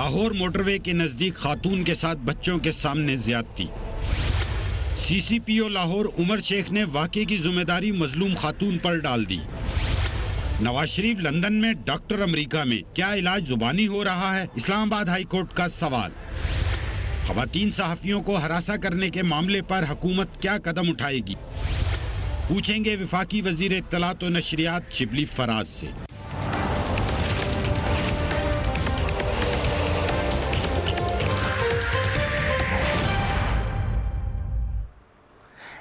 Lahore motorway के नजदीक खातून के साथ बच्चों के सामने ज्यादती। सीसीपीओ लाहौर उमर शेख ने वाकये की जिम्मेदारी मजलूम खातून पर डाल दी। नवाज शरीफ लंदन में, डॉक्टर अमेरिका में, क्या इलाज जुबानी हो रहा है? इस्लामाबाद हाई कोर्ट का सवाल। खवातीन सहाफियों को हरासा करने के मामले पर हुकूमत क्या कदम उठाएगी? पूछेंगे विफाकी वजीर इत्तलात व नशरियात शिबली फराज से।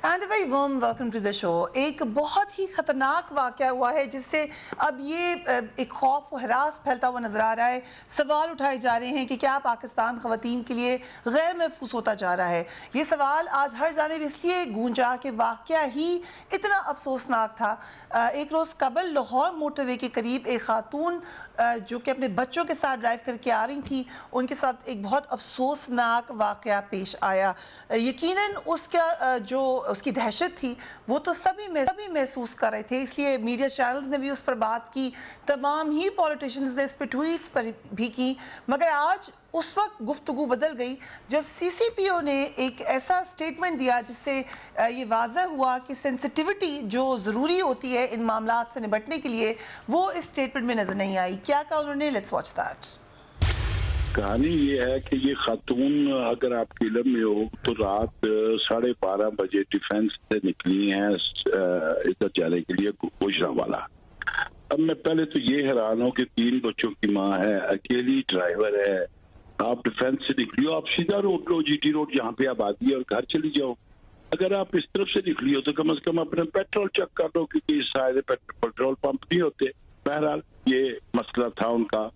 And very warm welcome to the show. एक बहुत ही खतरनाक वाक़या हुआ है जिससे अब ये एक खौफ व हरास फैलता हुआ नजर आ रहा है। सवाल उठाए जा रहे हैं कि क्या पाकिस्तान ख़वातीन के लिए गैर महफूज होता जा रहा है। ये सवाल आज हर जानिब इसलिए गूंजा कि वाक़या ही इतना अफसोसनाक था। एक रोज़ कबल लाहौर मोटरवे के करीब एक खातून जो कि अपने बच्चों के साथ ड्राइव करके आ रही थी, उनके साथ एक बहुत अफसोसनाक वाक़या पेश आया। यकीनन उसका जो उसकी दहशत थी वो तो सभी महसूस कर रहे थे, इसलिए मीडिया चैनल्स ने भी उस पर बात की, तमाम ही पॉलिटिशियंस ने इस पर ट्वीट्स पर भी की। मगर आज उस वक्त गुफ्तगू बदल गई जब सीसीपीओ ने एक ऐसा स्टेटमेंट दिया जिससे ये वाज़ह हुआ कि सेंसिटिविटी जो ज़रूरी होती है इन मामलात से निपटने के लिए वो इस स्टेटमेंट में नज़र नहीं आई। क्या कहा उन्होंने? Let's watch that. कहानी ये है कि ये खातून, अगर आपके इल्म में हो तो रात 12:30 बजे डिफेंस से निकली हैं इधर जाने के लिए गुजरांवाला। अब मैं पहले तो ये हैरान हूँ कि 3 बच्चों की माँ है, अकेली ड्राइवर है, आप डिफेंस से निकली हो, आप सीधा रोड लो, जीटी रोड जहाँ पे आबादी है, और घर चली जाओ। अगर आप इस तरफ से निकली हो तो कम से कम अपना पेट्रोल चेक कर लो, क्योंकि शायद पेट्रोल पंप नहीं होते। बहरहाल ये मसला था उनका।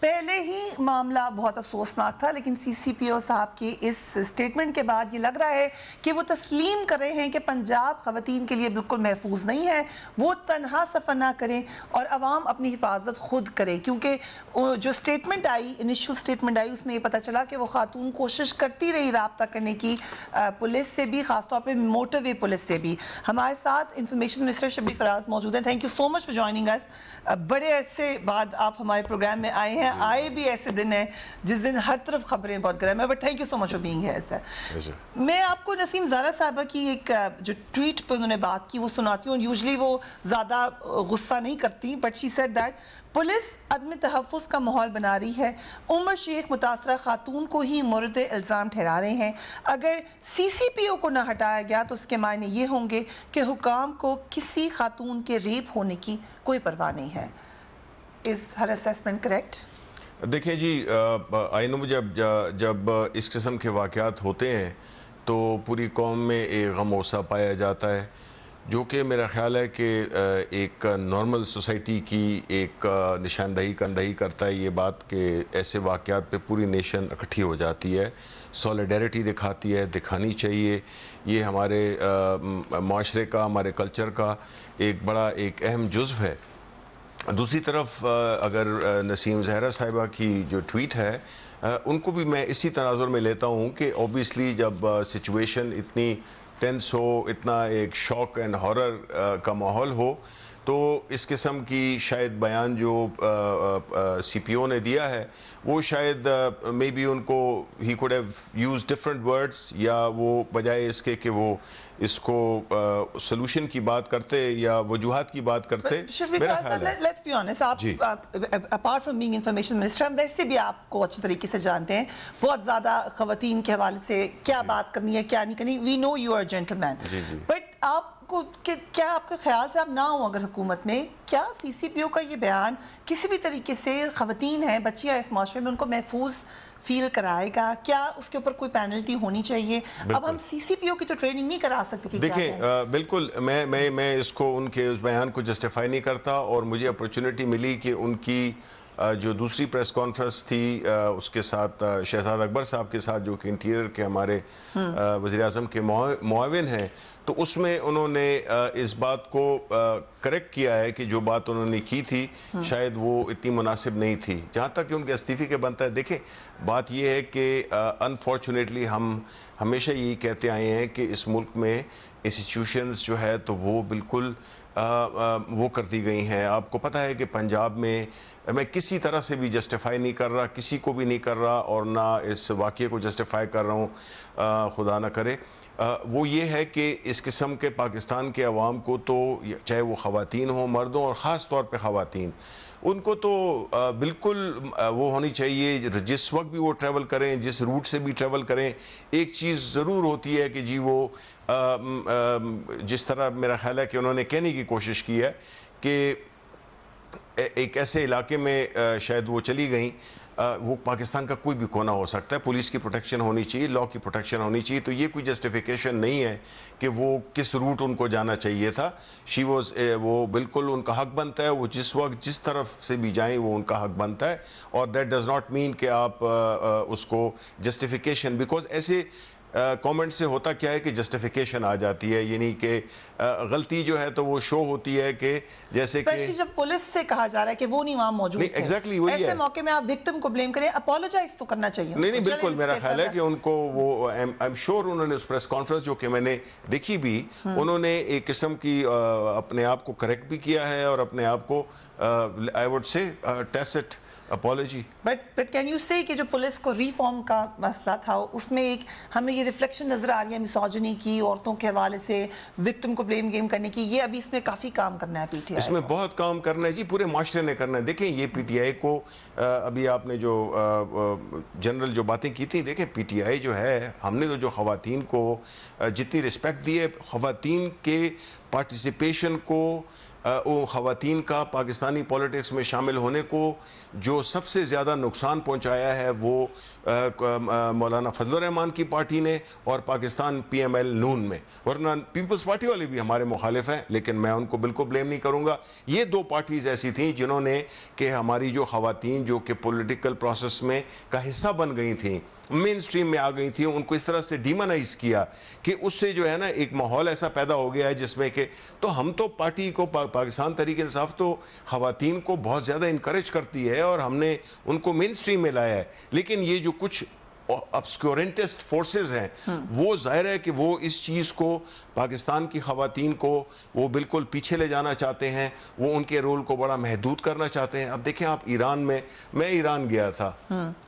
पहले ही मामला बहुत अफसोसनाक था, लेकिन सीसीपीओ साहब के इस स्टेटमेंट के बाद ये लग रहा है कि वो तस्लीम कर रहे हैं कि पंजाब ख़वातीन के लिए बिल्कुल महफूज नहीं है, वो तनहा सफ़र ना करें और अवाम अपनी हिफाजत खुद करे। क्योंकि जो स्टेटमेंट आई, इनिशियल स्टेटमेंट आई, उसमें ये पता चला कि वो खातून कोशिश करती रही रब्ता करने की पुलिस से भी, ख़ासतौर पर मोटरवे पुलिस से भी। हमारे साथ इंफॉर्मेशन मिनिस्टर शिबली फराज मौजूद हैं। Thank you so much for joining us. बड़े अरसे बाद आप हमारे प्रोग्राम में आए हैं। आए भी ऐसे दिन है जिस दिन हर तरफ खबरें बहुत गर्म है, but thank you so much for being here sir. मैं आपको नसीम ज़ारा साहबा की एक जो ट्वीट पर उन्होंने बात की वो सुनाती हूँ। यूजुअली वो ज़्यादा गुस्सा नहीं करती, but she said that police अदम तहफ़्फ़ुज़ का माहौल बना रही है। उमर शेख मुतासरा खातून को ही मोरद इल्ज़ाम ठहरा रहे हैं। अगर सीसीपीओ को ना हटाया गया तो उसके मायने ये होंगे कि हुकाम को किसी खातून के रेप होने की कोई परवाह नहीं है। Is her assessment correct? देखिए जी, आई नो जब इस किस्म के वाक़यात होते हैं तो पूरी कौम में एक गमोसा पाया जाता है, जो कि मेरा ख़्याल है कि एक नॉर्मल सोसाइटी की एक निशानदही करता है ये बात कि ऐसे वाक़यात पे पूरी नेशन इकट्ठी हो जाती है, सॉलिडेरिटी दिखाती है, दिखानी चाहिए। ये हमारे माशरे का, हमारे कल्चर का एक बड़ा एक अहम जुज़्व है। दूसरी तरफ अगर नसीम ज़हरा साहिबा की जो ट्वीट है उनको भी मैं इसी तनाजुर में लेता हूँ कि ऑब्वियसली जब सिचुएशन इतनी टेंस हो, इतना एक शॉक एंड हॉरर का माहौल हो, तो इस किस्म की शायद बयान जो सीपीओ ने दिया है वो शायद मे बी उनको he could have used different words, या वो बजाय इसके कि वो इसको सोल्यूशन की बात करते या वजूहात की बात करते। मेरा ख्याल है, लेट्स बी ऑनेस्ट, आप apart from being information minister, हम वैसे भी आपको अच्छे तरीके से जानते हैं, बहुत ज़्यादा ख़वातीन के हवाले से क्या बात करनी है क्या नहीं करनी। We know you are gentleman, but आपको क्या आपके ख्याल से आप ना हो अगर हुकूमत में, क्या सीसीपीओ का ये बयान किसी भी तरीके से ख़वातीन हैं, बच्चियाँ इस माशरे में, उनको महफूज फील कराएगा? क्या उसके ऊपर कोई पेनल्टी होनी चाहिए? अब हम सीसीपीओ की तो ट्रेनिंग नहीं करा सकते। देखिए बिल्कुल मैं इसको उनके उस बयान को जस्टिफाई नहीं करता, और मुझे अपॉर्चुनिटी मिली कि उनकी जो दूसरी प्रेस कॉन्फ्रेंस थी उसके साथ शहजाद अकबर साहब के साथ, जो कि इंटीरियर के हमारे वज़ीर आज़म के मुआविन हैं, तो उसमें उन्होंने इस बात को करेक्ट किया है कि जो बात उन्होंने की थी शायद वो इतनी मुनासिब नहीं थी, जहाँ तक कि उनके इस्तीफ़े के बनता है। देखें, बात यह है कि अनफॉर्चुनेटली हम हमेशा यही कहते आए हैं कि इस मुल्क में इंस्टीट्यूशंस जो है तो वो बिल्कुल वो कर दी गई हैं। आपको पता है कि पंजाब में मैं किसी तरह से भी जस्टिफाई नहीं कर रहा, किसी को भी नहीं कर रहा और ना इस वाक़े को जस्टिफाई कर रहा हूँ, खुदा ना करे। वो ये है कि इस किस्म के पाकिस्तान के अवाम को तो, चाहे वो ख़वातीन हों मर्दों, और ख़ास तौर पे ख़वातीन, उनको तो बिल्कुल वो होनी चाहिए, जिस वक्त भी वो ट्रैवल करें, जिस रूट से भी ट्रैवल करें, एक चीज़ ज़रूर होती है कि जी वो जिस तरह मेरा ख्याल है कि उन्होंने कहने की कोशिश की है कि एक ऐसे इलाके में शायद वो चली गई, वो पाकिस्तान का कोई भी कोना हो सकता है, पुलिस की प्रोटेक्शन होनी चाहिए, लॉ की प्रोटेक्शन होनी चाहिए, तो ये कोई जस्टिफिकेशन नहीं है कि वो किस रूट उनको जाना चाहिए था। शी वॉज, वो बिल्कुल उनका हक बनता है, वो जिस वक्त जिस तरफ से भी जाएं वो उनका हक बनता है, और दैट डज़ नॉट मीन कि आप उसको जस्टिफिकेशन, बिकॉज ऐसे कमेंट से होता क्या है कि जस्टिफिकेशन आ जाती है, यानी कि गलती जो है तो वो शो होती है कि जैसे कि जब पुलिस से कहा जा रहा है कि वो नहीं वहां मौजूद थे, एग्जैक्टली वही है। ऐसे मौके में आप विक्टिम को ब्लेम करें, अपोलोजाइज तो करना चाहिए। नहीं, बिल्कुल मेरा ख्याल है कि उनको वो, आई एम श्योर उन्होंने उस प्रेस कॉन्फ्रेंस जो कि मैंने देखी भी, उन्होंने एक किस्म की अपने आप को करेक्ट भी किया है और अपने आप को I would say tacit apology. But can you से कि जो पुलिस को रिफॉर्म का मसला था उसमें एक हमें ये रिफ्लेक्शन नजर आ रही है मिसोजिनी की, औरतों के हवाले से विक्टिम को ब्लेम गेम करने की, ये अभी इसमें काफ़ी काम करना है पीटीआई, इसमें बहुत काम करना है जी, पूरे माशरे ने करना है। देखें ये पीटीआई को अभी आपने जो जनरल जो बातें की थी, देखें पीटीआई जो है, हमने तो जो ख़वातीन को जितनी रिस्पेक्ट दी है, ख़वातीन के पार्टिसिपेशन को, वो ख़वातीन का पाकिस्तानी पॉलिटिक्स में शामिल होने को जो सबसे ज़्यादा नुकसान पहुंचाया है वो मौलाना फजलुर रहमान की पार्टी ने और पाकिस्तान पीएमएल नून में, वरना पीपल्स पार्टी वाले भी हमारे मुखालिफ हैं, लेकिन मैं उनको बिल्कुल ब्लेम नहीं करूँगा। ये दो पार्टीज़ ऐसी थीं जिन्होंने कि हमारी जो ख़वातीन जो कि पॉलिटिकल प्रोसेस में का हिस्सा बन गई थी, मेन स्ट्रीम में आ गई थी, उनको इस तरह से डिमोनाइज किया कि उससे जो है ना एक माहौल ऐसा पैदा हो गया है जिसमें कि, तो हम तो पार्टी को पाकिस्तान तहरीक इंसाफ तो ख़वातीन को बहुत ज़्यादा इनकरेज करती है और हमने उनको मेन स्ट्रीम में लाया है, लेकिन ये जो कुछ ऑब्सक्योरेंटिस्ट फोर्सेस हैं वो जाहिर है कि वो इस चीज़ को, पाकिस्तान की ख़वातीन को वो बिल्कुल पीछे ले जाना चाहते हैं, वो उनके रोल को बड़ा महदूद करना चाहते हैं। अब देखें आप ईरान में, मैं ईरान गया था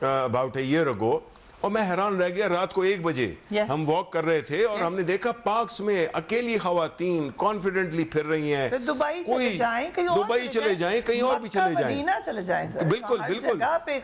अबाउट ए ईयर अगो, और मैं हैरान रह गया, रात को 1 बजे हम वॉक कर रहे थे और हमने देखा पार्क्स में अकेली ख़वातीन कॉन्फिडेंटली फिर रही हैं। दुबई चले जाएं, कहीं और भी चले जाएं, बिल्कुल बिल्कुल।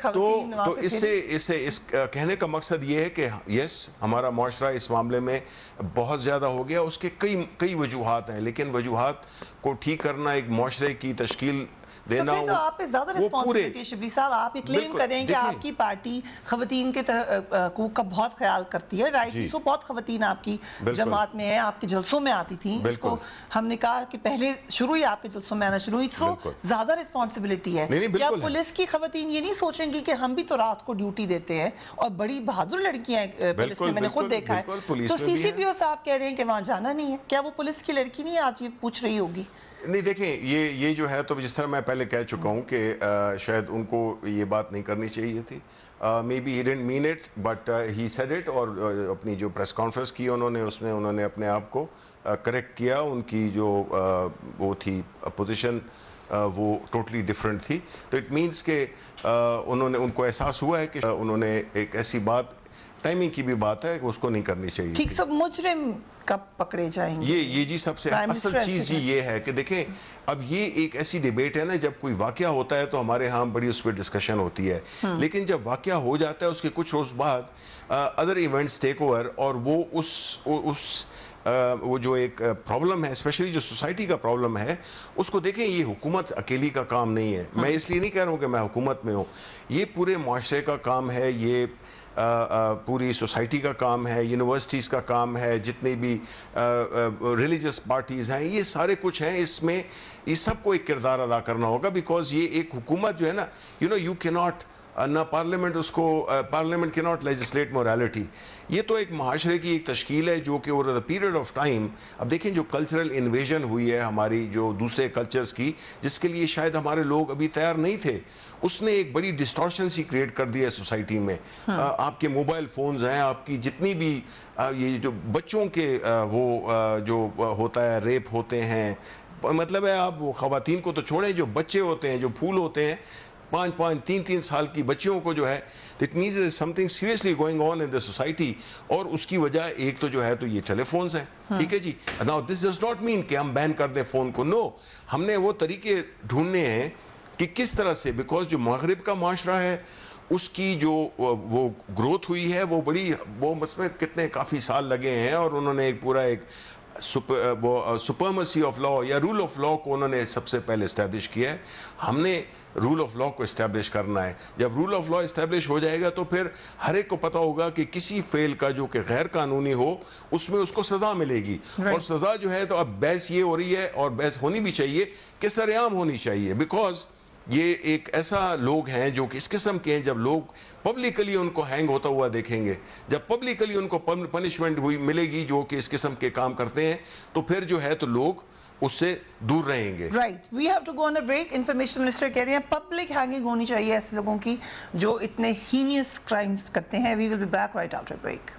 तो इससे इस कहने का मकसद ये है कि यस, हमारा मुआशरा इस मामले में बहुत ज़्यादा हो गया, उसके कई वजूहात हैं, लेकिन वजूहात को ठीक करना, एक मुआशरे की तश्कील देना, तो आप पे ज्यादा रिस्पॉन्सिबिलिटी शबली साहब, आप ये क्लेम करें कि आपकी पार्टी खवातीन के हकूक का बहुत ख्याल करती है, राइट, सो बहुत खवातीन आपकी जमात में है, आपके जलसों में आती थी, इसको हमने कहा कि पहले शुरू ही आपके जलसों में आना शुरू हुई, सो ज्यादा रिस्पॉन्सिबिलिटी है। क्या पुलिस की खवातीन ये नहीं सोचेंगी कि हम भी तो रात को ड्यूटी देते हैं और बड़ी बहादुर लड़कियां हैं पुलिस में, मैंने खुद देखा है, तो सीसीपीओ साहब कह रहे हैं कि वहां जाना नहीं है, क्या वो पुलिस की लड़की नहीं आज ये पूछ रही होगी? नहीं, देखें ये जो है, तो जिस तरह मैं पहले कह चुका हूँ कि शायद उनको ये बात नहीं करनी चाहिए थी, may be he didn't mean it but he said it, और अपनी जो प्रेस कॉन्फ्रेंस की उन्होंने अपने आप को करेक्ट किया, उनकी जो वो थी पोजीशन वो टोटली डिफरेंट थी, तो इट मीन्स के उनको एहसास हुआ है कि उन्होंने एक ऐसी बात, टाइमिंग की भी बात है कि उसको नहीं करनी चाहिए। ठीक, सब मुजरिम कब पकड़े जाएंगे, ये जी सबसे असल चीज़ जी ये है कि देखें, अब ये एक ऐसी डिबेट है ना, जब कोई वाकया होता है तो हमारे यहाँ बड़ी उस पर डिस्कशन होती है, लेकिन जब वाकया हो जाता है उसके कुछ रोज़ बाद अदर इवेंट्स टेक ओवर, और वो जो एक प्रॉब्लम है, स्पेशली जो सोसाइटी का प्रॉब्लम है, उसको देखें, ये हुकूमत अकेली का काम नहीं है। मैं इसलिए नहीं कह रहा हूँ कि मैं हुकूमत में हूँ, ये पूरे माशरे का काम है, ये पूरी सोसाइटी का काम है, यूनिवर्सिटीज़ का काम है, जितनी भी रिलीजियस पार्टीज़ हैं, ये सारे कुछ हैं, इसमें इस सबको एक किरदार अदा करना होगा, बिकॉज ये एक हुकूमत जो है ना, यू कैन नॉट ना पार्लियामेंट के नॉट लेजिस्लेट मोरालिटी, ये तो एक माशरे की एक तश्कील है जो कि over the period of time, अब देखें जो कल्चरल इन्वेजन हुई है हमारी जो दूसरे कल्चर्स की, जिसके लिए शायद हमारे लोग अभी तैयार नहीं थे, उसने एक बड़ी डिस्टॉर्शन सी क्रिएट कर दी है सोसाइटी में। आपके मोबाइल फ़ोन्स हैं, आपकी जितनी भी ये जो बच्चों के जो होता है, रेप होते हैं, मतलब है, आप वो ख़वातीन को तो छोड़ें, जो बच्चे होते हैं, जो फूल होते हैं, 5-5, 3-3 साल की बच्चियों को जो है, it means there is something seriously going on in the society. और उसकी वजह एक तो जो है तो ये टेलीफोन्स हैं, ठीक है जी। Now this does not mean कि हम बैन कर दें फ़ोन को, नो, हमने वो तरीके ढूंढने हैं कि किस तरह से, बिकॉज जो मगरिब का माशरा है उसकी जो वो ग्रोथ हुई है वो बड़ी, वो उसमें कितने काफ़ी साल लगे हैं, और उन्होंने एक पूरा एक सुपरमेसी ऑफ लॉ या रूल ऑफ लॉ को उन्होंने सबसे पहले इस्टेब्लिश किया है। हमने रूल ऑफ लॉ को इस्टेब्लिश करना है। जब रूल ऑफ लॉ इस्टेब्लिश हो जाएगा तो फिर हर एक को पता होगा कि किसी फेल का जो कि गैर कानूनी हो उसमें उसको सज़ा मिलेगी। और सज़ा जो है तो अब बहस ये हो रही है, और बहस होनी भी चाहिए कि सरेआम होनी चाहिए, बिकॉज ये एक ऐसा लोग हैं जो कि इस किस्म के हैं, जब लोग पब्लिकली उनको हैंग होता हुआ देखेंगे, जब पब्लिकली उनको पनिशमेंट हुई मिलेगी जो कि इस किस्म के काम करते हैं, तो फिर जो है तो लोग उससे दूर रहेंगे। Right, we have to go on a break. Information minister कह रहे हैं पब्लिक हैंगिंग होनी चाहिए ऐसे लोगों की जो इतने हीनियस क्राइम्स करते हैं। We will be back right after break.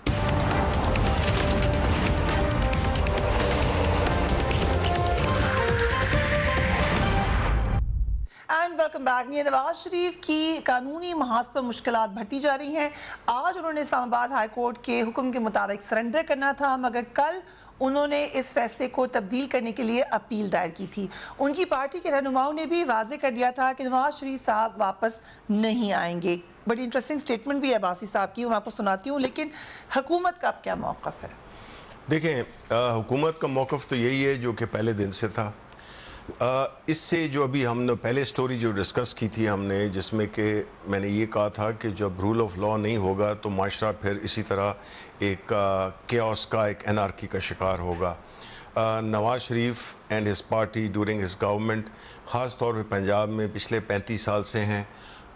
And welcome back. मियां नवाज शरीफ की कानूनी महाज पर मुश्किलात बढ़ती जा रही हैं। आज उन्होंने इस्लामाबाद हाई कोर्ट के हुक्म के मुताबिक सरेंडर करना था, मगर कल उन्होंने इस फैसले को तब्दील करने के लिए अपील दायर की थी। उनकी पार्टी के रहनुमाओं ने भी वाजे कर दिया था कि नवाज शरीफ साहब वापस नहीं आएंगे। बड़ी इंटरेस्टिंग स्टेटमेंट भी है अब्बासी साहब की, मैं आपको सुनाती हूँ। लेकिन हुकूमत का अब क्या मौक़िफ़ है? देखें, हुकूमत का मौक़िफ़ तो यही है जो कि पहले दिन से था। इससे जो अभी हमने पहले स्टोरी जो डिस्कस की थी हमने, जिसमें कि मैंने ये कहा था कि जब रूल ऑफ लॉ नहीं होगा तो माशरा फिर इसी तरह एक केओस का, एक एनार्की का शिकार होगा। Nawaz Sharif and his party during his government, ख़ास तौर पे पंजाब में पिछले 35 साल से हैं,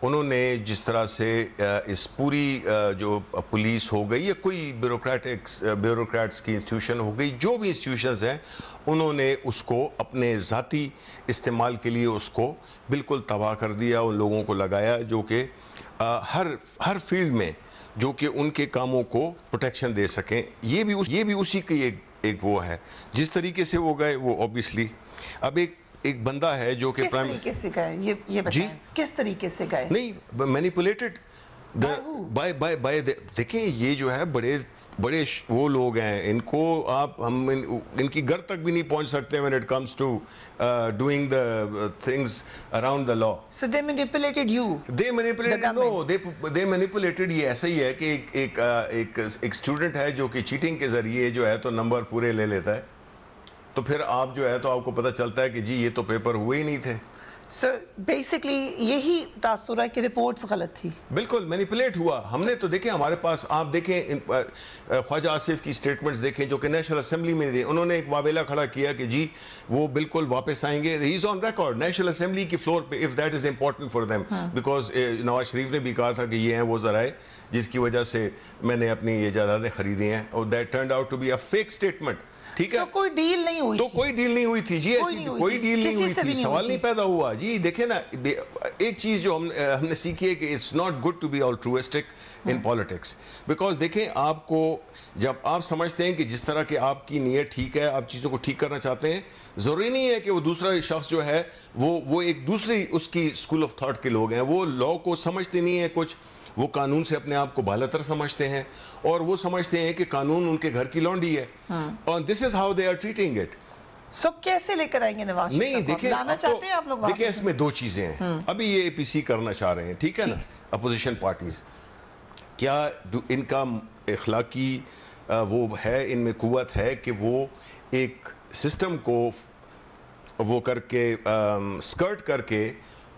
उन्होंने जिस तरह से इस पूरी जो पुलिस हो गई या कोई ब्यूरोक्रेट्स की इंस्टीट्यूशन हो गई, जो भी इंस्टीट्यूशंस हैं, उन्होंने उसको अपने ज़ाती इस्तेमाल के लिए उसको बिल्कुल तबाह कर दिया। उन लोगों को लगाया जो कि हर फील्ड में जो कि उनके कामों को प्रोटेक्शन दे सकें। ये भी उसी की एक वो है। जिस तरीके से वो गए वो ऑब्वियसली अब एक बंदा है जो कि किस तरीके से गए, ये बताएं, किस तरीके से गए? नहीं, मैनिपुलेटेड बाय देखें, ये जो है बड़े वो लोग हैं, इनको हम इनकी घर तक भी नहीं पहुंच सकते when it comes to doing the things around the law. So they manipulated you? They manipulated, no, they manipulated. ये ऐसा ही है कि एक स्टूडेंट है जो कि चीटिंग के जरिए जो है तो नंबर पूरे ले लेता है, तो फिर आप जो है तो आपको पता चलता है कि जी ये तो पेपर हुए ही नहीं थे। सो बेसिकली यही तासुर है कि रिपोर्ट्स गलत थी, बिल्कुल मैनिपुलेट हुआ। हमने तो देखें, हमारे पास आप देखें ख्वाजा आसिफ की स्टेटमेंट्स देखें जो कि नेशनल असेंबली में दी, उन्होंने एक वावेला खड़ा किया कि जी वो बिल्कुल वापस आएंगे। He is on record national assembly की फ्लोर पे, if that is important for them, because Nawaz Sharif ने भी कहा था कि ये हैं वो जराए जिसकी वजह से मैंने अपनी ये जायदादें खरीदी हैं, और that turned out to be a fake statement. ठीक है, कोई डील नहीं हुई, तो कोई डील नहीं हुई थी जी, ऐसी कोई डील नहीं हुई थी, सवाल नहीं पैदा हुआ जी। देखे ना, एक चीज जो हमने सीखी है कि it's not good to be altruistic in politics, because देखें, आपको जब आप समझते हैं कि जिस तरह की आपकी नीयत ठीक है, आप चीज़ों को ठीक करना चाहते हैं, ज़रूरी नहीं है कि वो दूसरा शख्स जो है वो एक दूसरी उसकी स्कूल ऑफ थॉट के लोग हैं, वो लॉ को समझते नहीं है कुछ, वो कानून से अपने आप को बालातर समझते हैं, और वो समझते हैं कि कानून उनके घर की लौंडी है, और this is how they are treating it. So कैसे लेकर आएंगे नवाज? नहीं, देखिए, लाना चाहते हैं आप लोग? देखिए, इसमें दो चीजें हैं। अभी ये एपीसी करना चाह रहे हैं, ठीक है ना, अपोजिशन पार्टीज, क्या इनका इखलाकी वो है, इनमें कुव्वत है कि वो एक सिस्टम को वो करके स्कर्ट करके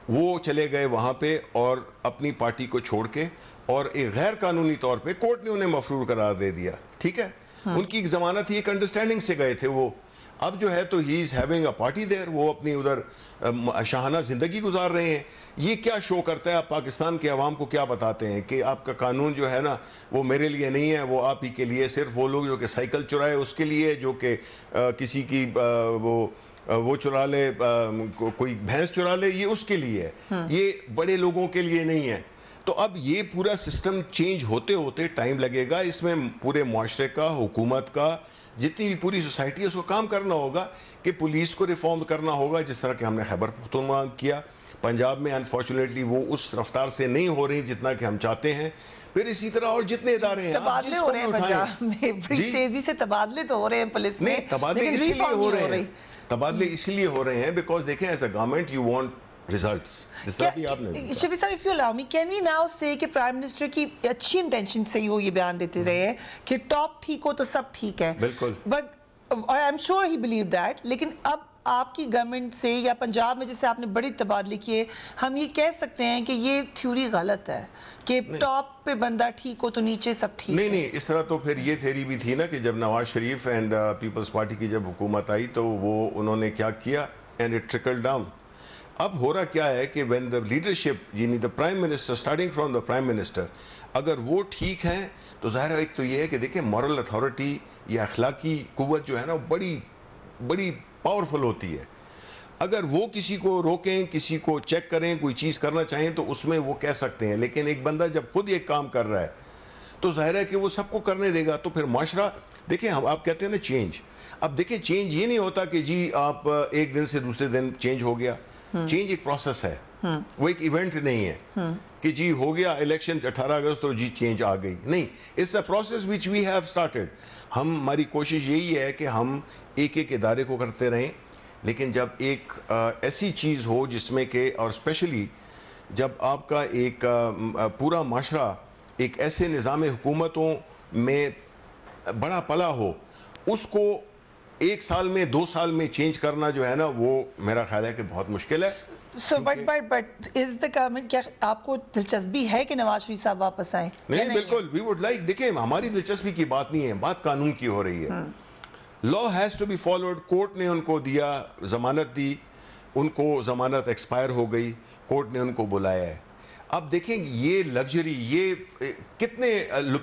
वो चले गए वहाँ पे और अपनी पार्टी को छोड़ के, और एक गैर कानूनी तौर पे कोर्ट ने उन्हें मफरूर करार दे दिया, ठीक है। उनकी एक जमानत थी, एक अंडरस्टैंडिंग से गए थे वो, अब जो है तो he is having a party there, वो अपनी उधर शाहाना ज़िंदगी गुजार रहे हैं। ये क्या शो करता है? आप पाकिस्तान के अवाम को क्या बताते हैं कि आपका कानून जो है ना वो मेरे लिए नहीं है, वो आप ही के लिए, सिर्फ वो लोग जो कि साइकिल चुराए उसके लिए, जो कि किसी की वो चुरा ले, कोई भैंस चुरा ले, ये उसके लिए है, ये बड़े लोगों के लिए नहीं है। तो अब ये पूरा सिस्टम चेंज होते होते टाइम लगेगा, इसमें पूरे मुआशरे का, हुकूमत का, जितनी भी पूरी सोसाइटी है उसको काम करना होगा कि पुलिस को रिफॉर्म करना होगा, जिस तरह के हमने खैबर पख्तूनख्वा किया, पंजाब में अनफॉर्चुनेटली वो उस रफ्तार से नहीं हो रही जितना कि हम चाहते हैं। फिर इसी तरह और जितने इदारे हैं, तबादले हो रहे हैं पंजाब में, बड़ी तेजी से तबादले तो हो रहे हैं पुलिस में। नहीं, तबादले इसीलिए हो रहे हैं, तबादले इसीलिए हो रहे हैं बिकॉज देखें as a government you want results, जिस तरह भी आपने। शफी साहब, if you allow me, can we now say कि प्राइम मिनिस्टर की अच्छी इंटेंशन से ही वो ये बयान देते रहे हैं कि टॉप ठीक हो तो सब ठीक है, बिल्कुल, but I am sure he believe that, लेकिन अब आपकी गवर्नमेंट से या पंजाब में जैसे आपने बड़ी तबादले किए, हम ये कह सकते हैं कि ये थ्योरी गलत है कि टॉप पे बंदा ठीक हो तो नीचे सब ठीक नहीं, नहीं, इस तरह तो फिर ये थ्योरी भी थी ना कि जब Nawaz Sharif and peoples party की जब हुकूमत आई तो वो उन्होंने क्या किया, एंड इट ट्रिकल डाउन। अब हो रहा क्या है कि व्हेन द लीडरशिप, यानी the prime minister, starting from the prime minister, अगर वो ठीक है तो ज़ाहिर है एक तो ये है कि देखिए मॉरल अथॉरिटी या अखलाकी कुव्वत जो है ना बड़ी बड़ी पावरफुल होती है। अगर वो किसी को रोकें, किसी को चेक करें, कोई चीज़ करना चाहें तो उसमें वो कह सकते हैं, लेकिन एक बंदा जब खुद एक काम कर रहा है तो जाहिर है कि वो सबको करने देगा, तो फिर माशरा देखिए, हम आप कहते हैं ना चेंज, अब देखिए चेंज ये नहीं होता कि जी आप एक दिन से दूसरे दिन चेंज हो गया, चेंज एक प्रोसेस है, वो एक इवेंट नहीं है कि जी हो गया इलेक्शन 18 अगस्त तो जी चेंज आ गई, नहीं, it's a process which we have started. हमारी कोशिश यही है कि हम एक एक इदारे को करते रहें, लेकिन जब एक ऐसी चीज़ हो जिसमें कि, और स्पेशली जब आपका एक पूरा माशरा एक ऐसे निज़ाम हुकूमतों में बड़ा पला हो, उसको एक साल में 2 साल में चेंज करना जो है ना, वो मेरा ख्याल है कि बहुत मुश्किल है। So, but is the government, क्या आपको दिलचस्पी है कि नवाज शरीफ साहब वापस आए? नहीं, बिल्कुल, we would like, देखिए हमारी दिलचस्पी की बात नहीं है, बात कानून की हो रही है। Law has to be followed. Court ने उनको दिया, जमानत दी, उनको जमानत एक्सपायर हो गई, कोर्ट ने उनको बुलाया है। अब देखें ये लग्जरी, ये कितने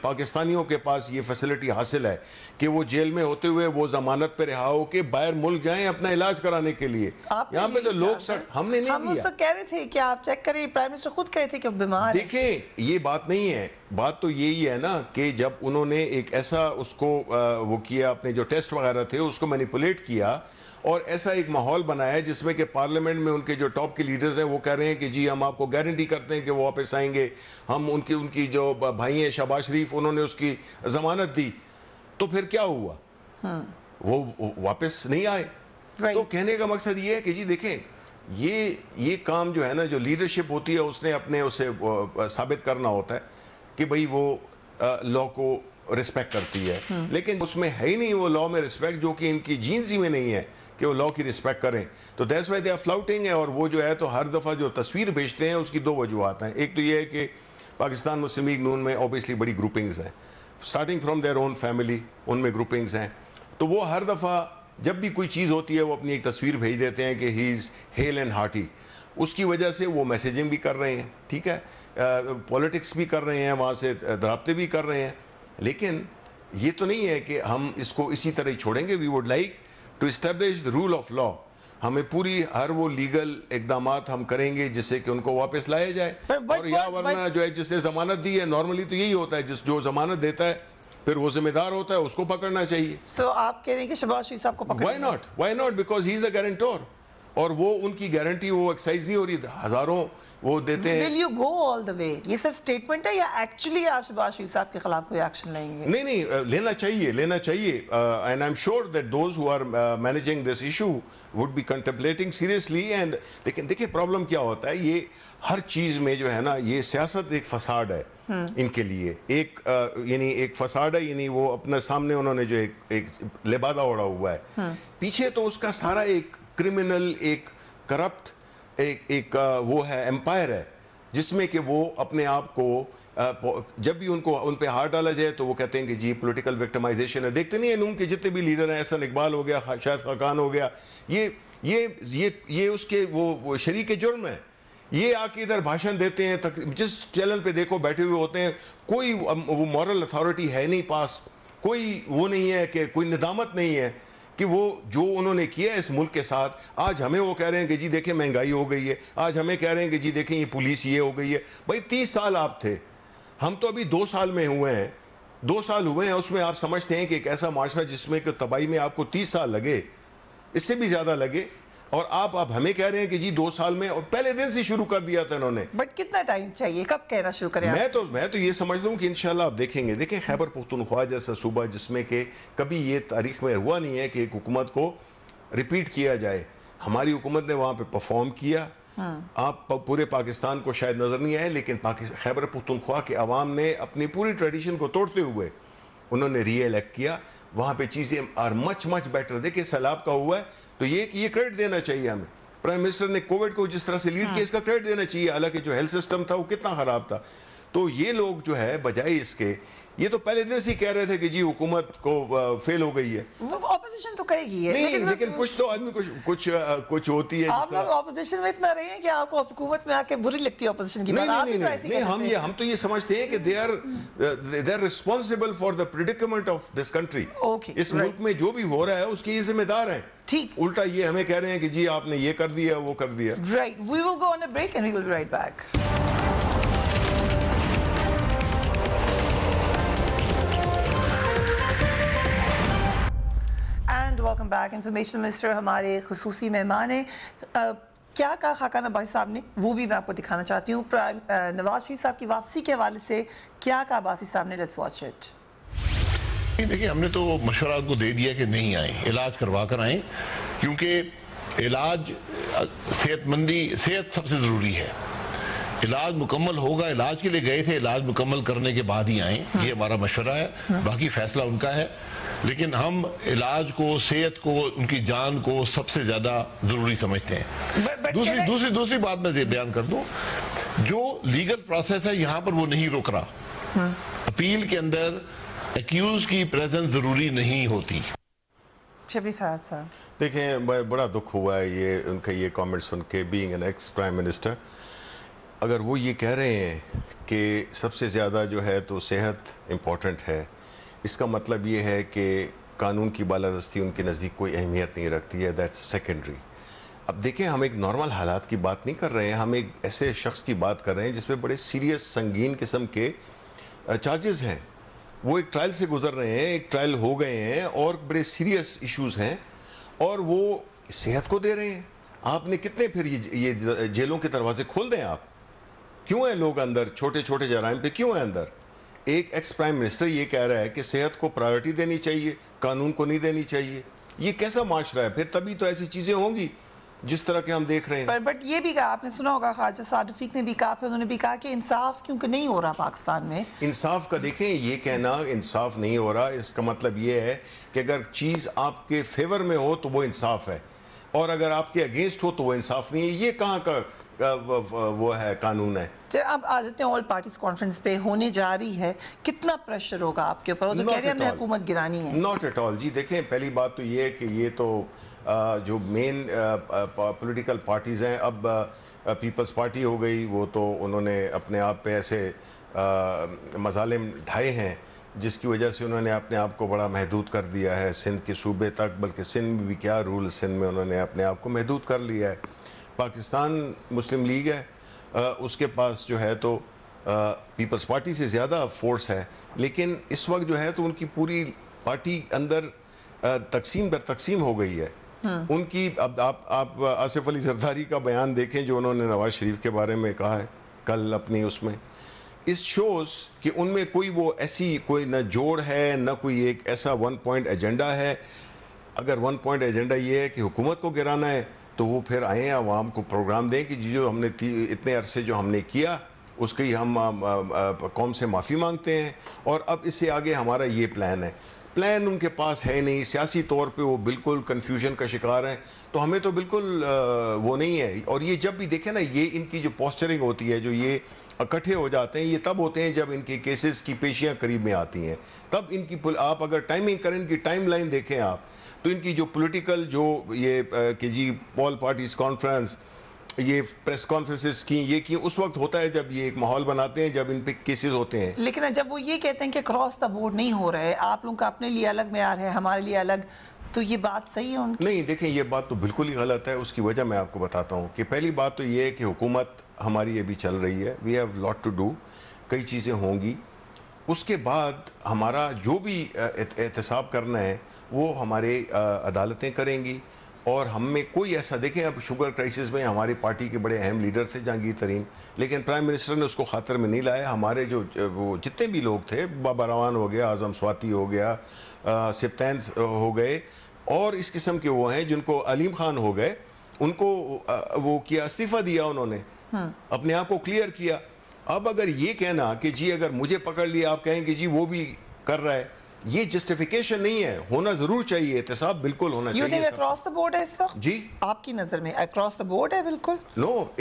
पाकिस्तानियों के पास ये फैसिलिटी हासिल है कि वो जेल में होते हुए वो जमानत पे रिहा हो के बाहर मुल्क जाएं अपना इलाज कराने के लिए। यहाँ पे तो लोग हमने नहीं हम दिया। उसको कह रहे थे कि आप चेक करें, प्राइम मिनिस्टर खुद कह रहे थे कि वो बीमार है। देखें ये बात नहीं है, बात तो यही है ना कि जब उन्होंने एक ऐसा उसको वो किया, अपने जो टेस्ट वगैरह थे उसको मैनिपुलेट किया और ऐसा एक माहौल बनाया जिसमें कि पार्लियामेंट में उनके जो टॉप के लीडर्स हैं वो कह रहे हैं कि जी हम आपको गारंटी करते हैं कि वो वापस आएंगे, हम उनकी जो भाई हैं शहबाज शरीफ, उन्होंने उसकी जमानत दी, तो फिर क्या हुआ, वो वापस नहीं आए। तो कहने का मकसद ये है कि जी देखें ये काम जो है ना, जो लीडरशिप होती है उसने अपने उसे साबित करना होता है कि भाई वो लॉ को रिस्पेक्ट करती है, लेकिन उसमें है ही नहीं वो लॉ में रिस्पेक्ट, जो कि इनकी जीन्स ही में नहीं है कि वो लॉ की रिस्पेक्ट करें। तो that's why they are flouting है। और वो जो है तो हर दफ़ा जो तस्वीर भेजते हैं उसकी 2 वजूहत हैं। एक तो ये है कि पाकिस्तान मुस्लिम लीग नून में ऑब्वियसली बड़ी ग्रुपिंग्स हैं, starting from their own family, उनमें ग्रुपिंग्स हैं, तो वो हर दफ़ा जब भी कोई चीज़ होती है वो अपनी एक तस्वीर भेज देते हैं कि he is hello and hearty. उसकी वजह से वो मैसेजिंग भी कर रहे हैं, ठीक है, पॉलिटिक्स भी कर रहे हैं, वहाँ से राब्ते भी कर रहे हैं, लेकिन ये तो नहीं है कि हम इसको इसी तरह ही छोड़ेंगे। We would like to establish the rule of law. हमें पूरी हर वो लीगल इकदामात हम करेंगे जिससे कि उनको वापस लाया जाए। और या वरना जो है जिसने जमानत दी है, नॉर्मली तो यही होता है, जो जमानत देता है फिर वो जिम्मेदार होता है, उसको पकड़ना चाहिए। So, आप कह रहे हैं कि शहबाज शरीफ साहब को पकड़ना? Why not? Because he is a guarantor। और वो उनकी गारंटी वो एक्सरसाइज नहीं हो रही, हजारों वो देते हैं। Will you go all the way? ये सिर्फ स्टेटमेंट है या एक्चुअली आप शहबाज शरीफ साहब के खिलाफ कोई एक्शन लेंगे? नहीं, लेना चाहिए। And I am sure that those who are managing this issue would be contemplating seriously. And लेकिन देखिए प्रॉब्लम क्या होता है, ये हर चीज़ में जो है ना, ये सियासत एक फसाड है इनके लिए, यानी एक फसाड है, यानी वो अपने सामने उन्होंने जो एक लिबादा ओढ़ा हुआ है, पीछे तो उसका सारा एक क्रिमिनल, एक करप्ट, एक वो है एम्पायर है, जिसमें कि वो अपने आप को जब भी उनको उन पे हाथ डाला जाए तो वो कहते हैं कि जी पॉलिटिकल विक्टिमाइजेशन है। देखते नहीं है नून के जितने भी लीडर हैं, एहसन इकबाल हो गया, शाहिद खाकान हो गया, ये उसके वो शरीक जुर्म है। ये आके इधर भाषण देते हैं, जिस चैनल पे देखो बैठे हुए होते हैं, कोई वो मॉरल अथॉरिटी है नहीं पास, कोई वो नहीं है कि कोई निदामत नहीं है कि वो जो उन्होंने किया इस मुल्क के साथ, आज हमें वो कह रहे हैं कि जी देखें महंगाई हो गई है, आज हमें कह रहे हैं कि जी देखें ये पुलिस ये हो गई है। भाई 30 साल आप थे, हम तो अभी 2 साल में हुए हैं, 2 साल हुए हैं, उसमें आप समझते हैं कि एक ऐसा माशरा जिसमें कि तबाही में आपको 30 साल लगे, इससे भी ज़्यादा लगे, और आप हमें कह रहे हैं कि जी 2 साल में, और पहले दिन से शुरू कर दिया था इन्होंने। बट कितना टाइम चाहिए, कब कहना शुरू करें? मैं तो ये समझ लूँ कि इंशाल्लाह आप देखेंगे। देखें, खैबर पख्तूनख्वा जैसा सूबा जिसमें कि कभी ये तारीख में हुआ नहीं है कि एक हुकूमत को रिपीट किया जाए, हमारी हुकूमत ने वहाँ पे परफॉर्म किया। आप पूरे पाकिस्तान को शायद नज़र नहीं आए, लेकिन खैबर पख्तूनख्वा के अवाम ने अपनी पूरी ट्रेडिशन को तोड़ते हुए उन्होंने री इलेक्ट किया। वहाँ पे चीज़ें आर मच बेटर। देखिए, सैलाब का हुआ है तो ये क्रेडिट देना चाहिए हमें। प्राइम मिनिस्टर ने कोविड को जिस तरह से लीड किया, इसका क्रेडिट देना चाहिए। हालांकि जो हेल्थ सिस्टम था वो कितना ख़राब था। तो ये लोग जो है बजाय इसके, ये तो पहले दिन से ही कह रहे थे कि जी हुकूमत को फेल हो गई है। वो ऑपोजिशन तो कहेगी है, नहीं, लेकिन कुछ तो आदमी कुछ होती है। आप लोग ऑपोजिशन में इतना रहे हैं कि आपको हुकूमत में आके बुरी लगती है ऑपोजिशन की बात। नहीं, हम तो ये समझते हैं कि they are responsible for the predicament of this country. इस मुल्क में जो भी हो रहा है उसके ये जिम्मेदार हैं। ठीक, उल्टा ये हमें कह रहे हैं कि जी आपने ये कर दिया, वो कर दिया। Right, we will go on a break and we will be right back. Welcome back. Information minister हमारे खुसूसी मेहमान हैं। क्या कहा खाकान अब्बासी साहब ने, वो भी मैं आपको दिखाना चाहती हूँ। नवाज शरीफ साहब की वापसी के हवाले से क्या कहा अब्बासी साहब ने, लेट्स वॉच इट। देखिए, हमने तो मशवरा उनको दे दिया कि नहीं आए, इलाज करवा कर आए, क्योंकि इलाज सेहत सबसे ज़रूरी है। इलाज मुकम्मल होगा, इलाज के लिए गए थे, इलाज मुकम्मल करने के बाद ही आए, ये हमारा मशवरा है। बाकी फैसला उनका है, लेकिन हम इलाज को, सेहत को, उनकी जान को सबसे ज्यादा जरूरी समझते हैं। दूसरी बात मैं ये बयान कर दूं, जो लीगल प्रोसेस है यहाँ पर वो नहीं रुक रहा। अपील के अंदर एक्यूज की प्रेजेंस जरूरी नहीं होती। शबरी फराज साहब, देखें, बड़ा दुख हुआ है ये उनका ये कमेंट सुन के। Being an ex prime minister, अगर वो ये कह रहे हैं कि सबसे ज़्यादा जो है तो सेहत इम्पोर्टेंट है, इसका मतलब ये है कि कानून की बालादस्ती उनके नज़दीक कोई अहमियत नहीं रखती है। That's secondary. अब देखें, हम एक नॉर्मल हालात की बात नहीं कर रहे हैं, हम एक ऐसे शख्स की बात कर रहे हैं जिसपे बड़े सीरियस संगीन किस्म के चार्जेस हैं। वो एक ट्रायल से गुजर रहे हैं, एक ट्रायल हो गए हैं और बड़े सीरियस इश्यूज़ हैं, और वो सेहत को दे रहे हैं। आपने कितने फिर ये जेलों के दरवाजे खोल दें आप? क्यों है लोग अंदर? छोटे छोटे जराइम पे क्यों है अंदर? एक एक्स प्राइम मिनिस्टर ये कह रहा है कि सेहत को प्रायोरिटी देनी चाहिए, कानून को नहीं देनी चाहिए। ये कैसा माशरा है फिर? तभी तो ऐसी चीज़ें होंगी जिस तरह के हम देख रहे हैं। बट ये भी कहा, आपने सुना होगा, ख्वाजा साद रफीक ने भी कहा, फिर उन्होंने भी कहा कि इंसाफ क्योंकि नहीं हो रहा पाकिस्तान में। इंसाफ का देखें, ये कहना इंसाफ नहीं हो रहा, इसका मतलब ये है कि अगर चीज़ आपके फेवर में हो तो वो इंसाफ है, और अगर आपके अगेंस्ट हो तो वो इंसाफ नहीं है। ये कहाँ का वो है, कानून है। अब आ जाते हैं ऑल पार्टीज कॉन्फ्रेंस पे, होने जा रही है, कितना प्रेशर होगा आपके ऊपर? वो तो कह रहे हैं हमने हुकूमत गिरानी है। नॉट एट ऑल जी। देखें, पहली बात तो ये है कि ये तो जो मेन पॉलिटिकल पार्टीज़ हैं, अब पीपल्स पार्टी हो गई, वो तो उन्होंने अपने आप पे ऐसे मजालिम ढाए हैं जिसकी वजह से उन्होंने अपने आप को बड़ा महदूद कर दिया है, सिंध के सूबे तक, बल्कि सिंध में भी क्या, रूल सिंध में उन्होंने अपने आप को महदूद कर लिया है। पाकिस्तान मुस्लिम लीग है, उसके पास जो है तो पीपल्स पार्टी से ज़्यादा फोर्स है, लेकिन इस वक्त जो है तो उनकी पूरी पार्टी अंदर तकसीम दर तकसीम हो गई है उनकी। अब आप आसिफ अली जरदारी का बयान देखें जो उन्होंने नवाज शरीफ के बारे में कहा है कल अपनी उसमें, इस शोज़ कि उनमें कोई वो ऐसी कोई न जोड़ है न कोई एक ऐसा 1 पॉइंट एजेंडा है। अगर 1 पॉइंट एजेंडा ये है कि हुकूमत को गिराना है तो वो फिर आए आवाम को प्रोग्राम दें कि जो हमने इतने अरसे जो हमने किया उसकी हम कौम से माफ़ी मांगते हैं और अब इससे आगे हमारा ये प्लान है। प्लान उनके पास है नहीं, सियासी तौर पे वो बिल्कुल कन्फ्यूजन का शिकार हैं। तो हमें तो बिल्कुल वो नहीं है। और ये जब भी देखें ना, ये इनकी जो पोस्चरिंग होती है, जो ये इकट्ठे हो जाते हैं, ये तब होते हैं जब इनके केसेस की पेशियाँ करीब में आती हैं। तब इनकी आप अगर टाइमिंग करें, इनकी टाइम लाइन देखें आप, तो इनकी जो पॉलिटिकल जो ये कि जी ऑल पार्टीज कॉन्फ्रेंस, ये प्रेस कॉन्फ्रेंसेस की, ये की उस वक्त होता है जब ये एक माहौल बनाते हैं, जब इन पे केसेस होते हैं। लेकिन जब वो ये कहते हैं कि क्रॉस द बोर्ड नहीं हो रहा है, आप लोगों का अपने लिए अलग मेयार है, हमारे लिए अलग, तो ये बात सही है उनकी? नहीं, देखें, ये बात तो बिल्कुल ही गलत है। उसकी वजह मैं आपको बताता हूँ कि पहली बात तो ये है कि हुकूमत हमारी अभी चल रही है, we have lot to do, कई चीज़ें होंगी। उसके बाद हमारा जो भी एहतसाब करना है वो हमारे अदालतें करेंगी, और हम में कोई ऐसा, देखें अब शुगर क्राइसिस में हमारी पार्टी के बड़े अहम लीडर थे जहांगीर तरीन, लेकिन प्राइम मिनिस्टर ने उसको खातर में नहीं लाया। हमारे जो वो जितने भी लोग थे, बाबा रवान हो गया, आजम स्वाति हो गया, सिप्तैन हो गए, और इस किस्म के वो हैं जिनको, अलीम खान हो गए, उनको वो किया, इस्तीफा दिया उन्होंने, अपने आप को क्लियर किया। अब अगर ये कहना कि जी अगर मुझे पकड़ लिया आप कहें कि जी वो भी कर रहा है, ये जस्टिफिकेशन नहीं है। होना जरूर चाहिए, एहतसाब बिल्कुल होना चाहिए। अक्रॉस द बोर्ड है इस वक्त जी, आपकी नजर में अक्रॉस द बोर्ड है? बिल्कुल no,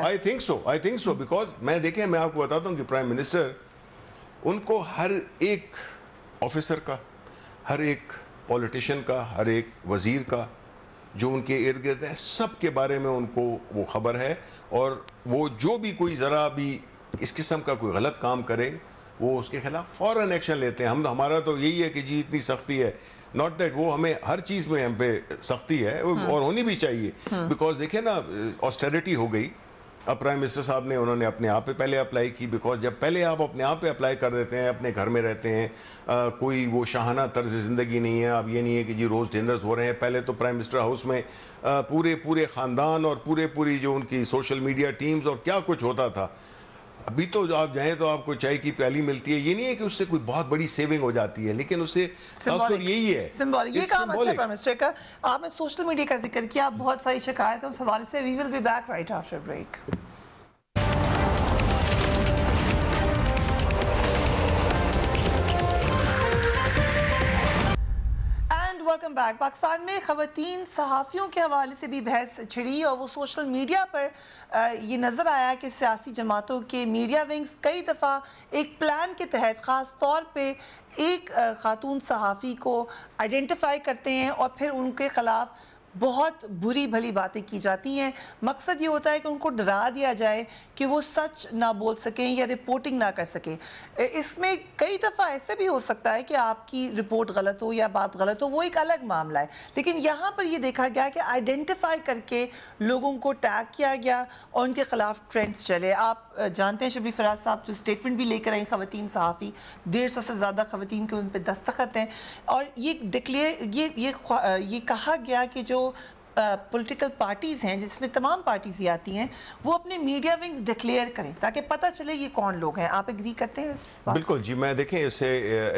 I think so because मैं देखें, मैं आपको बताता हूँ कि प्राइम मिनिस्टर उनको हर एक ऑफिसर का, हर एक पॉलिटिशियन का, हर एक वजीर का जो उनके इर्द गिर्द है, सब के बारे में उनको वो खबर है, और वो जो भी कोई ज़रा भी इस किस्म का कोई गलत काम करे वो उसके खिलाफ फ़ौरन एक्शन लेते हैं। हमारा तो यही है कि जी इतनी सख्ती है, नॉट दैट वो हमें हर चीज़ में हम पे सख्ती है, और होनी भी चाहिए, बिकॉज देखें ना, ऑस्टेरिटी हो गई। अब प्राइम मिनिस्टर साहब ने, उन्होंने अपने आप पे पहले अप्लाई की, बिकॉज जब पहले आप अपने आप पे अप्लाई कर देते हैं, अपने घर में रहते हैं, कोई वो शाहाना तर्ज ज़िंदगी नहीं है। अब ये नहीं है कि जी रोज़ डिनर्स हो रहे हैं। पहले तो प्राइम मिनिस्टर हाउस में पूरे ख़ानदान और पूरी जो उनकी सोशल मीडिया टीम्स और क्या कुछ होता था। अभी तो आप जाएँ तो आपको चाय की प्याली मिलती है। ये नहीं है कि उससे कोई बहुत बड़ी सेविंग हो जाती है, लेकिन उससे यही है सिंबॉलिक। ये काम अच्छा प्राइम मिनिस्टर का। आपने सोशल मीडिया का जिक्र किया, बहुत सारी शिकायत है उस हवाले से। We will be back right after break. Welcome back. Pakistan में ख़वातीन सहाफ़ियों के हवाले से भी बहस छिड़ी, और वो सोशल मीडिया पर ये नज़र आया कि सियासी जमातों के मीडिया विंग्स कई दफ़ा एक प्लान के तहत ख़ास तौर पे एक ख़ातून सहाफ़ी को आइडेंटिफाई करते हैं और फिर उनके ख़िलाफ़ बहुत बुरी भली बातें की जाती हैं। मकसद ये होता है कि उनको डरा दिया जाए कि वो सच ना बोल सकें या रिपोर्टिंग ना कर सकें। इसमें कई दफ़ा ऐसे भी हो सकता है कि आपकी रिपोर्ट गलत हो या बात गलत हो, वो एक अलग मामला है, लेकिन यहाँ पर ये देखा गया कि आइडेंटिफाई करके लोगों को टैग किया गया और उनके खिलाफ ट्रेंड्स चले। आप जानते हैं शबली फराज साहब जो स्टेटमेंट भी लेकर आई ख़वातीन सहाफ़ी, 150 से ज़्यादा ख़वातीन के उन पर दस्तखत हैं, और ये डिक्लेयर ये कहा गया कि जो पॉलिटिकल पार्टीज़ हैं, जिसमें तमाम पार्टीज़ आती हैं, वो अपने मीडिया विंग्स डिक्लेयर करें ताकि पता चले ये कौन लोग हैं। आप एग्री करते हैं इस बात? बिल्कुल जी, मैं देखें इससे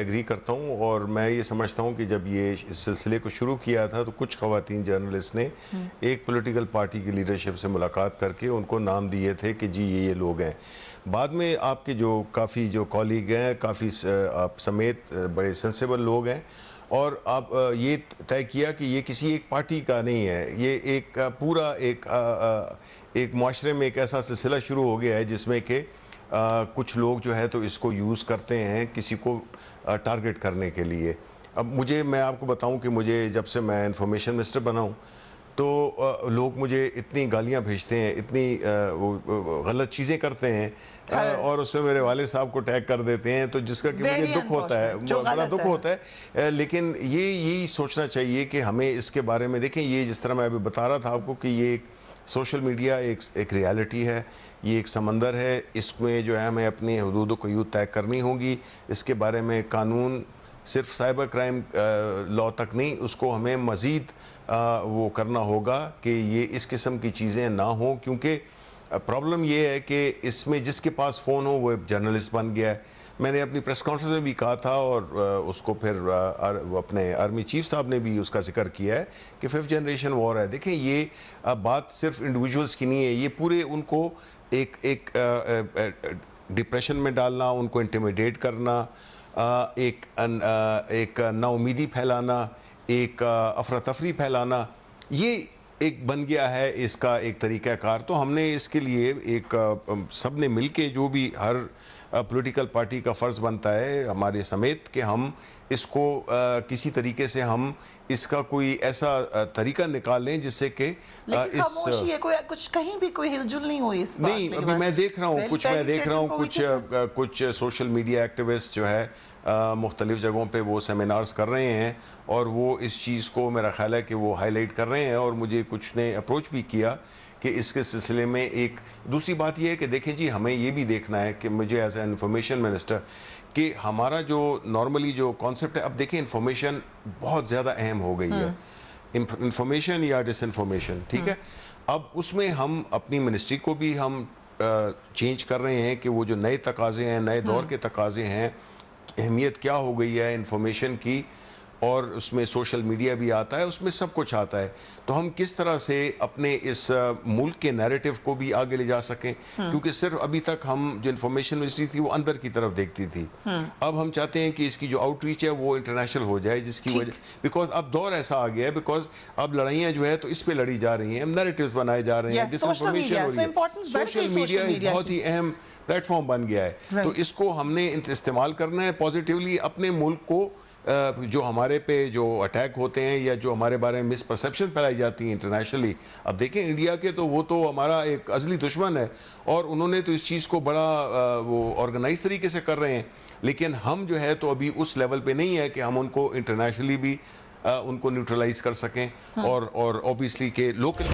एग्री करता हूँ, और मैं ये समझता हूँ कि जब ये इस सिलसिले को शुरू किया था तो कुछ ख़वातीन जर्नलिस्ट ने एक पॉलिटिकल पार्टी की लीडरशिप से मुलाकात करके उनको नाम दिए थे कि जी ये लोग हैं। बाद में आपके जो काफ़ी जो कॉलीग हैं, काफ़ी आप समेत बड़े सेंसिबल लोग हैं, और आप ये तय किया कि ये किसी एक पार्टी का नहीं है, ये एक पूरा एक माशरे में एक ऐसा सिलसिला शुरू हो गया है जिसमें कि कुछ लोग जो है तो इसको यूज़ करते हैं किसी को टारगेट करने के लिए। अब मैं आपको बताऊं कि मुझे जब से मैं इंफॉर्मेशन मिनिस्टर बना हूं तो लोग मुझे इतनी गालियां भेजते हैं, इतनी वो गलत चीज़ें करते हैं, और उसमें मेरे वाले साहब को टैग कर देते हैं, तो जिसका कि मुझे दुख होता है, बड़ा दुख होता है। लेकिन यही सोचना चाहिए कि हमें इसके बारे में देखें, ये जिस तरह मैं अभी बता रहा था आपको कि ये सोशल मीडिया एक रियलिटी है, ये एक समंदर है, इसमें जो है हमें अपनी हदूद को यूँ तय करनी होगी। इसके बारे में कानून सिर्फ साइबर क्राइम लॉ तक नहीं, उसको हमें मज़ीद वो करना होगा कि ये इस किस्म की चीज़ें ना हों, क्योंकि प्रॉब्लम ये है कि इसमें जिसके पास फ़ोन हो वो जर्नलिस्ट बन गया है। मैंने अपनी प्रेस कॉन्फ्रेंस में भी कहा था, और उसको फिर अपने आर्मी चीफ साहब ने भी उसका जिक्र किया है कि 5th जनरेशन वॉर है। देखें ये बात सिर्फ इंडिविजुअल्स की नहीं है, ये पूरे उनको एक डिप्रेशन में डालना, उनको इंटिमिडेट करना, एक नाउमीदी फैलाना, एक अफरा तफरी फैलाना, ये एक बन गया है इसका एक तरीक़ाकार। तो हमने इसके लिए एक सब ने मिल के, जो भी हर पॉलिटिकल पार्टी का फ़र्ज़ बनता है हमारे समेत, कि हम इसको किसी तरीके से हम इसका कोई ऐसा तरीका निकाल लें जिससे कि इस कुछ कहीं भी कोई हिलजुल नहीं हुई इस बात। नहीं, अभी मैं देख रहा हूँ कुछ सोशल मीडिया एक्टिविस्ट जो है मुख्तलिफ जगहों पे वो सेमिनार्स कर रहे हैं, और वो इस चीज़ को मेरा ख्याल है कि वो हाईलाइट कर रहे हैं, और मुझे कुछ ने अप्रोच भी किया कि इसके सिलसिले में एक दूसरी बात यह है कि देखें जी, हमें ये भी देखना है कि मुझे एज ए इंफॉर्मेशन मिनिस्टर कि हमारा जो नॉर्मली जो कॉन्सेप्ट है, अब देखें इंफॉर्मेशन बहुत ज़्यादा अहम हो गई है। इंफॉर्मेशन या डिसइंफॉर्मेशन, ठीक है। अब उसमें हम अपनी मिनिस्ट्री को भी हम चेंज कर रहे हैं कि वो जो नए तकाजे हैं, नए दौर के तकाजे हैं, अहमियत क्या हो गई है इंफॉर्मेशन की, और उसमें सोशल मीडिया भी आता है, उसमें सब कुछ आता है। तो हम किस तरह से अपने इस मुल्क के नैरेटिव को भी आगे ले जा सकें, क्योंकि सिर्फ अभी तक हम जो इंफॉर्मेशन मिनिस्ट्री थी वो अंदर की तरफ देखती थी। अब हम चाहते हैं कि इसकी जो आउटरीच है वो इंटरनेशनल हो जाए, जिसकी वजह बिकॉज अब दौर ऐसा आ गया है, बिकॉज अब लड़ाइयाँ जो है तो इस पे लड़ी जा रही हैं, नैरेटिव्स बनाए जा रहे हैं, डिसइंफॉर्मेशन हो रही है। सोशल मीडिया एक बहुत ही अहम प्लेटफॉर्म बन गया है। तो इसको हमने इस्तेमाल करना है पॉजिटिवली। अपने मुल्क को जो हमारे पे जो अटैक होते हैं या जो हमारे बारे में मिसपरसेप्शन फैलाई जाती है इंटरनेशनली, अब देखें इंडिया के तो वो तो हमारा एक अज़ली दुश्मन है, और उन्होंने तो इस चीज़ को बड़ा वो ऑर्गेनाइज तरीके से कर रहे हैं, लेकिन हम जो है तो अभी उस लेवल पे नहीं है कि हम उनको इंटरनेशनली भी उनको न्यूट्रलाइज कर सकें। और ऑब्वियसली के लोकल